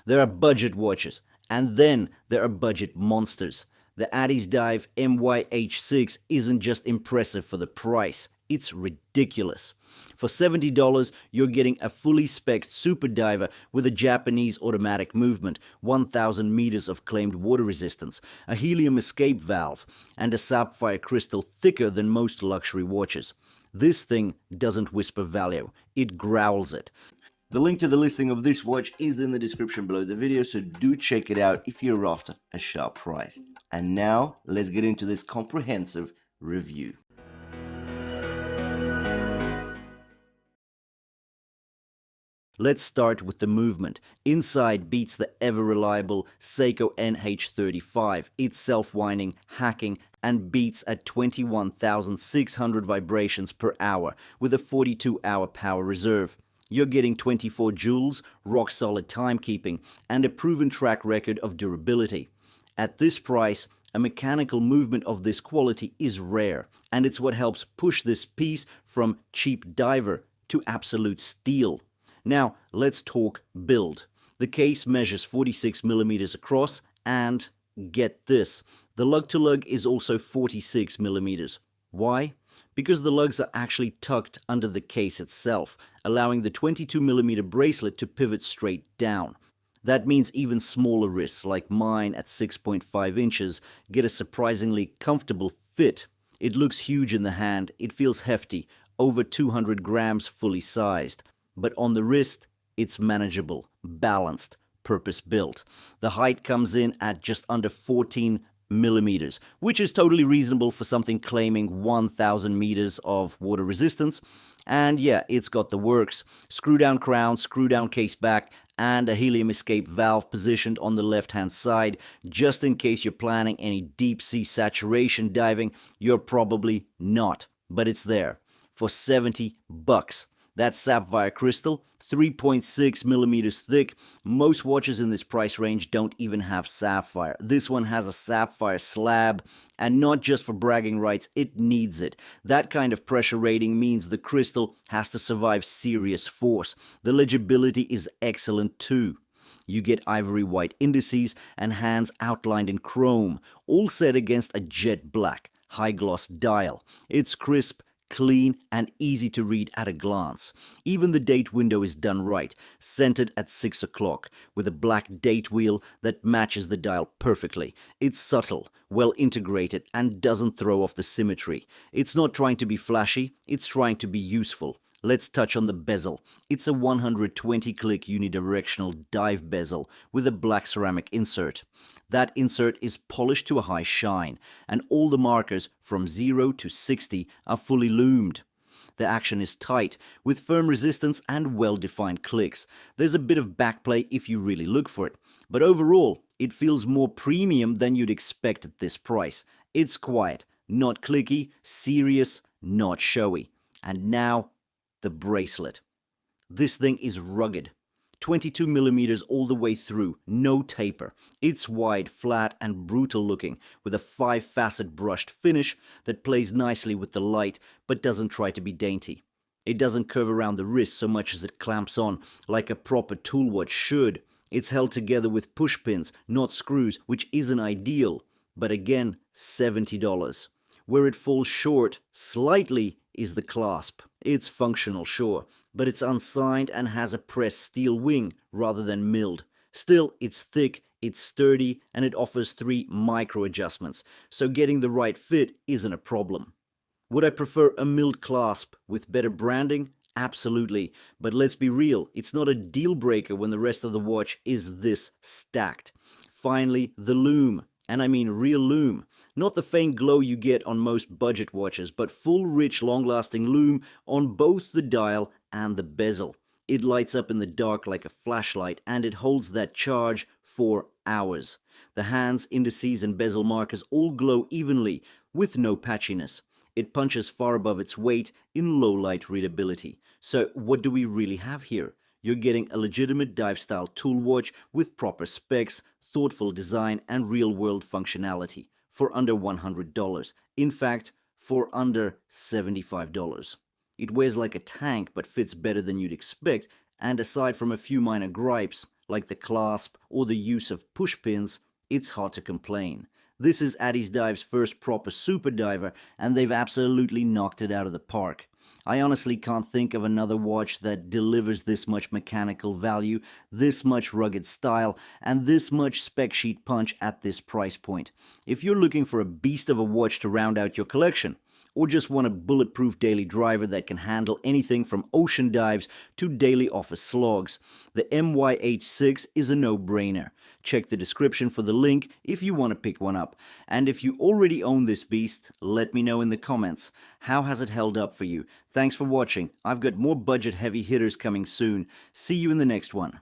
There are budget watches, and then there are budget monsters. The Addiesdive MY-H6 isn't just impressive for the price, it's ridiculous. For $70, you're getting a fully spec'd super diver with a Japanese automatic movement, 1000 meters of claimed water resistance, a helium escape valve, and a sapphire crystal thicker than most luxury watches. This thing doesn't whisper value, it growls it. The link to the listing of this watch is in the description below the video, so do check it out if you're after a sharp price. And now, let's get into this comprehensive review. Let's start with the movement. Inside beats the ever-reliable Seiko NH35. It's self-winding, hacking, and beats at 21,600 vibrations per hour with a 42-hour power reserve. You're getting 24 joules, rock-solid timekeeping, and a proven track record of durability. At this price, a mechanical movement of this quality is rare, and it's what helps push this piece from cheap diver to absolute steel. Now, let's talk build. The case measures 46mm across, and get this, the lug-to-lug is also 46mm. Why? Because the lugs are actually tucked under the case itself, allowing the 22mm bracelet to pivot straight down. That means even smaller wrists, like mine at 6.5 inches, get a surprisingly comfortable fit. It looks huge in the hand, it feels hefty, over 200 grams fully sized. But on the wrist, it's manageable, balanced, purpose-built. The height comes in at just under 14 millimeters, which is totally reasonable for something claiming 1,000 meters of water resistance. And yeah, it's got the works. Screw-down crown, screw-down case back, and a helium escape valve positioned on the left-hand side. Just in case you're planning any deep-sea saturation diving, you're probably not, but it's there for $70. That's sapphire crystal, 3.6 millimeters thick. Most watches in this price range don't even have sapphire. This one has a sapphire slab, and not just for bragging rights, it needs it. That kind of pressure rating means the crystal has to survive serious force. The legibility is excellent too. You get ivory white indices and hands outlined in chrome, all set against a jet black, high gloss dial. It's crisp, clean, and easy to read at a glance. Even the date window is done right, centered at 6 o'clock, with a black date wheel that matches the dial perfectly. It's subtle, well integrated, and doesn't throw off the symmetry. It's not trying to be flashy, it's trying to be useful. Let's touch on the bezel. It's a 120-click unidirectional dive bezel with a black ceramic insert. That insert is polished to a high shine, and all the markers from 0 to 60 are fully lumed. The action is tight, with firm resistance and well-defined clicks. There's a bit of backplay if you really look for it, but overall, it feels more premium than you'd expect at this price. It's quiet, not clicky, serious, not showy. And now, the bracelet. This thing is rugged. 22 millimeters all the way through, no taper. It's wide, flat, and brutal looking, with a 5-facet brushed finish that plays nicely with the light, but doesn't try to be dainty. It doesn't curve around the wrist so much as it clamps on, like a proper tool watch should. It's held together with push pins, not screws, which isn't ideal, but again, $70. Where it falls short, slightly, is the clasp. It's functional, sure, but it's unsigned and has a pressed steel wing rather than milled. Still, it's thick, it's sturdy, and it offers 3 micro adjustments, so getting the right fit isn't a problem. Would I prefer a milled clasp with better branding? Absolutely, but let's be real, it's not a deal breaker when the rest of the watch is this stacked. Finally, the lume. And I mean real lume. Not the faint glow you get on most budget watches, but full, rich, long-lasting lume on both the dial and the bezel. It lights up in the dark like a flashlight, and it holds that charge for hours. The hands, indices, and bezel markers all glow evenly, with no patchiness. It punches far above its weight in low-light readability. So what do we really have here? You're getting a legitimate dive-style tool watch with proper specs, thoughtful design, and real-world functionality for under $100. In fact, for under $75. It wears like a tank but fits better than you'd expect, and aside from a few minor gripes, like the clasp or the use of push pins, it's hard to complain. This is Addiesdive's first proper super diver, and they've absolutely knocked it out of the park. I honestly can't think of another watch that delivers this much mechanical value, this much rugged style, and this much spec sheet punch at this price point. If you're looking for a beast of a watch to round out your collection, or just want a bulletproof daily driver that can handle anything from ocean dives to daily office slogs, the MY-H6 is a no-brainer. Check the description for the link if you want to pick one up. And if you already own this beast, let me know in the comments. How has it held up for you? Thanks for watching. I've got more budget heavy hitters coming soon. See you in the next one.